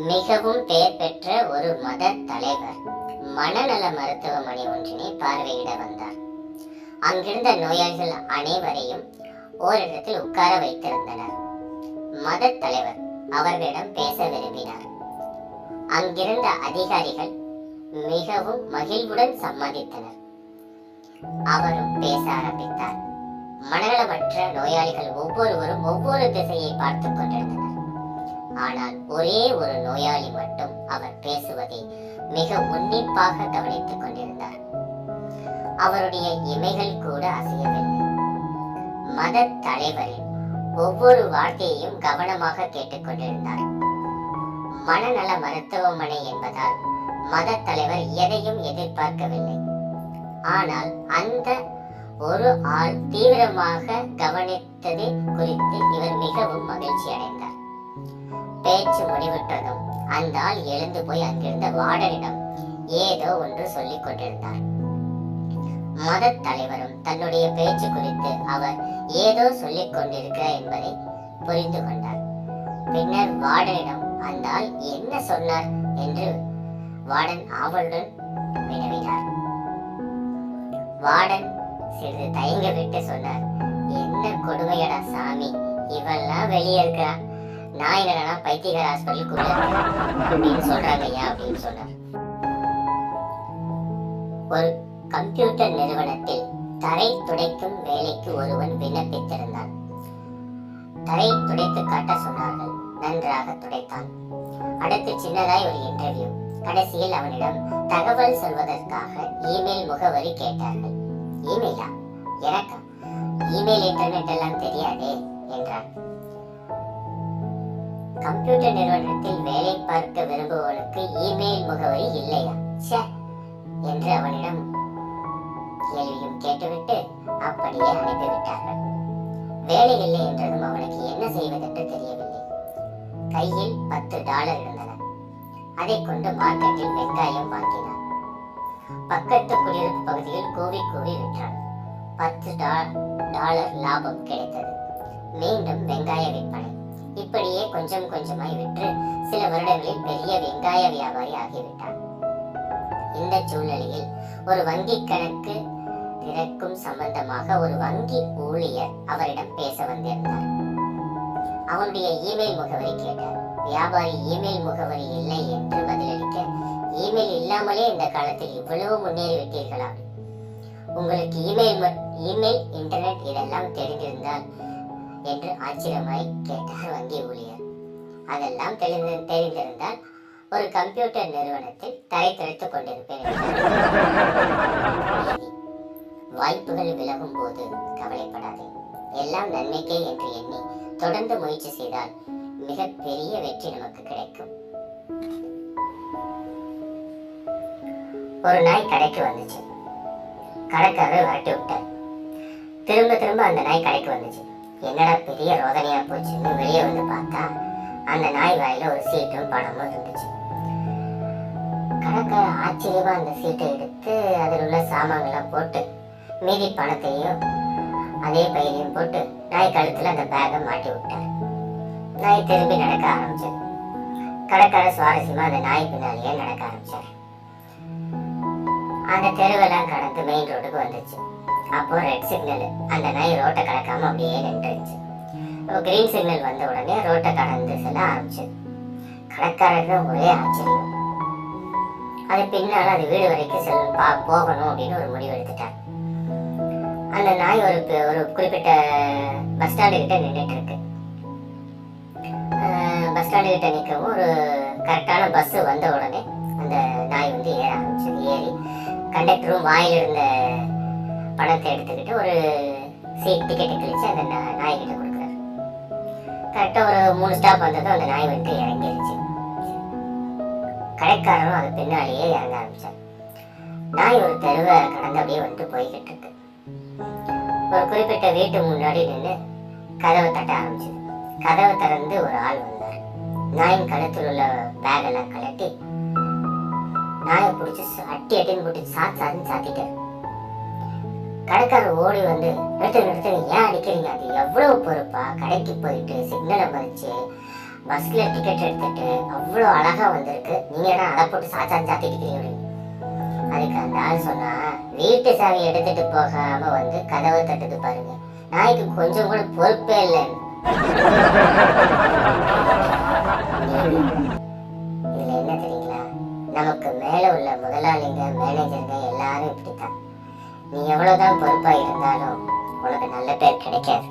மிகவும் பெயர் பெற்ற ஒரு மத தலைவர் மனநல மருத்துவமனை ஒன்றினை பார்வையிட வந்தார். அங்கிருந்த நோயாளிகள் அனைவரையும் ஓரிடத்தில் உட்கார வைத்திருந்தனர். மத தலைவர் அவர்களிடம் பேச விரும்பினார். அங்கிருந்த அதிகாரிகள் மிகவும் மகிழ்வுடன் சம்மதித்தனர். அவரும் பேச ஆரம்பித்தார். மனநலமற்ற நோயாளிகள் ஒவ்வொருவரும் ஒவ்வொரு திசையை பார்த்துக் கொண்டிருந்தனர். ஆனால் ஒரே ஒரு நோயாளி மட்டும் அவர் பேசுவதை மிக உன்னிப்பாக கவனித்துக் கொண்டிருந்தார். அவருடைய இமைகள் கூட அசையவில்லை. மத தலைவரின் ஒவ்வொரு வார்த்தையையும் கவனமாக கேட்டுக்கொண்டிருந்தார். மனநல மருத்துவமனை என்பதால் மத தலைவர் எதையும் எதிர்பார்க்கவில்லை. ஆனால் அந்த ஒரு ஆள் தீவிரமாக கவனித்தது குறித்து இவர் மிகவும் மகிழ்ச்சி அடைந்தார். பேச்சு முடிவுற்றதும் அந்த ஆள் எழுந்து போய் அங்கிருந்த வார்டனிடம் ஏதோ ஒன்று சொல்லிக் கொண்டிருந்தார். மத தலைவரும் தன்னுடைய பேச்சு குறித்து அவர் ஏதோ சொல்லிக் கொண்டிருக்கிறார் என்பதை புரிந்து கொண்டார். பின்னர் வார்டனிடம் அந்த ஆள் என்ன சொன்னார் என்று வார்டன் ஆவலுடன் வினவினார். வார்டன் சிறிது தயங்க விட்டு சொன்னார், என்ன கொடுமையடா சாமி, இவெல்லாம் வெளியே இருக்கிறா, நான் என்னடா பைத்தியகார ஹாஸ்பிட்டல் அப்படின்னு சொல்றாங்க ஐயா அப்படின்னு சொன்னார். ஒரு கம்ப்யூட்டர் நிறுவனத்தில் தரை துடைக்கும் வேலைக்கு ஒருவன் விண்ணப்பித்திருந்தான். தரை துடைத்து காட்ட சொன்னார்கள். நன்றாக துடைத்தான். அடுத்து சின்னதாய் ஒரு இன்டர்வியூ. கடைசியில் அவனிடம் தகவல் சொல்வதற்காக இமெயில் முகவரி கேட்டார்கள். இமெயிலா? எனக்கா? இமெயில் இன்டர்நெட் எல்லாம் தெரியாதே என்றான். கம்ப்யூட்டர் நிறுவனத்தில் வேலை பார்க்க விரும்புவனுக்கு இமெயில் முகவரி இல்லையா என்று அவனிடம் கேள்வியும் கேட்டுவிட்டு அப்படியே அனுப்பிவிட்டார்கள். வேலை இல்லை என்றதும் அவனுக்கு என்ன செய்வதென்று தெரியவில்லை. கையில் $10 இருந்தன. அதை கொண்டு மார்க்கெட்டில் வெங்காயம் வாங்கினான். பக்கத்து குடியிருப்பு பகுதியில் கூவி கூவி விற்றான். $10 லாபம் கிடைத்தது. மீண்டும் வெங்காய விற்பனை. இப்படியே கொஞ்சம் கொஞ்சமாய் விற்று சில வருடங்களில் பெரிய வெங்காய வியாபாரி ஆகிவிட்டான். இந்த சூழ்நிலையில் ஒரு வங்கி கணக்கு திறக்கும் சம்பந்தமாக ஒரு வங்கி ஊழியர் அவரிடம் பேச வந்திருந்தார். அவனுடைய இமெயில் முகவரி கேட்டார். வியாபாரி இமெயில் முகவரி இல்லை என்று பதிலளிக்க, இமெயில் இல்லாமலே இந்த காலத்தில் இவ்வளவு முன்னேறி விட்டீர்களா? உங்களுக்கு இமெயில் இன்டர்நெட் இதெல்லாம் தெரிந்திருந்தால் என்று ஆச்சரியமாய் கேட்டார் வங்கி ஊழியர். அதெல்லாம் தெரிந்திருந்தால் ஒரு கம்ப்யூட்டர் நிறுவனத்தில் தரை துடைத்துக் கொண்டிருப்பேன். வாய்ப்புகள் விலகும் போது கவலைப்படாதே. எல்லாம் நன்மைக்கே என்று எண்ணி தொடர்ந்து முயற்சி செய்தால் மிகப்பெரிய வெற்றி நமக்கு கிடைக்கும். ஒரு நாய் கடைக்கு வந்துச்சு. கடைக்காரர் விரட்டி விட்டார். திரும்ப திரும்ப அந்த நாய் கடைக்கு வந்துச்சு. என்னடா பெரிய ரோதனையா போச்சுன்னு வெளியே வந்து பார்த்தா அந்த நாய் வாயில ஒரு சீட்டும் பணமும் இருந்துச்சு. கடைக்காரர் ஆச்சரியமா அந்த சீட்டை எடுத்து அதில் உள்ள சாமான்கள்லாம் போட்டு மீதி பணத்தையும் அதே பையிலையும் போட்டு நாய் கழுத்துல அந்த பேக்கை மாட்டி விட்டார். நாய் திரும்பி நடக்க ஆரம்பிச்சது. கடைக்காரர் சுவாரஸ்யமா அந்த நாய் பின்னாலேயே நடக்க ஆரம்பிச்சார். அந்த தெருவெல்லாம் கடந்து மெயின் ரோடுக்கு வந்துச்சு. அப்போ ரெட் சிக்னல். அந்த நாய் ரோட்டை கடக்காம அப்படியே நின்றுச்சு. கிரீன் சிக்னல் வந்த உடனே ரோட்டை கடந்து செல்ல ஆரம்பிச்சது. கடைக்காரருக்கு ஒரே ஆச்சரியம். அது பின்னால அது வீடு வரைக்கும் போகணும் அப்படின்னு ஒரு முடிவு எடுத்துட்டார். அந்த நாய் ஒரு குறிப்பிட்ட பஸ் ஸ்டாண்டு கிட்ட நின்றுட்டு இருக்கு. பஸ் ஸ்டாண்டு கிட்ட நிற்கவும் ஒரு கரெக்டான பஸ் வந்த உடனே அந்த நாய் வந்து ஏற ஆரம்பிச்சது. ஏறி கண்டக்டரும் வாயில் இருந்த பணத்தை எடுத்துக்கிட்டு ஒரு சீட் டிக்கெட்டை கிழிச்சு அந்த நாய்கிட்ட கொடுக்குறாரு. கரெக்டாக ஒரு 3 ஸ்டாப் வந்ததும் அந்த நாய் வந்துட்டு இறங்கிருச்சு. கடைக்காரரும் அது பின்னாலேயே இறங்க ஆரம்பிச்சார். நாய் ஒரு தெருவை கடந்து அப்படியே வந்துட்டு போய்கிட்டு இருக்கு. ஒரு குறிப்பிட்ட வீட்டு முன்னாடி நின்று கதவை தட்ட ஆரம்பிச்சது. கதவை திறந்து ஒரு ஆள் வந்தார். நாயின் கழுத்தில் உள்ள பேக் எல்லாம் கலட்டி நாயை பிடிச்சி அட்டின்னு போட்டு சாத்தின்னு சாத்திட்டார். கடைக்காரர் ஓடி வந்து நிறுத்துங்க, ஏன் அடிக்கிறீங்க? அது எவ்வளவு பொறுப்பா? கடைக்கு போயிட்டு சிக்னலை மதிச்சு பஸ்ல டிக்கெட் எடுத்துட்டு அவ்வளோ அழகா வந்திருக்கு, நீங்க என்ன அதை போட்டு சாத்திட்டு. அதுக்கு அந்த ஆள் சொன்னா, வீட்டு சாவி எடுத்துட்டு போகாம வந்து கதவை தட்டுது பாருங்க, நாய்க்கு கொஞ்சம் கூட பொறுப்பே இல்லைன்னு. இதுல என்ன தெரியுங்களா, நமக்கு மேல உள்ள முதலாளிங்க, மேனேஜருங்க எல்லாரும் இப்படித்தான். நீ எவ்வளவுதான் பொறுப்பா இருந்தாலும் உனக்கு நல்ல பேர் கிடைக்காது.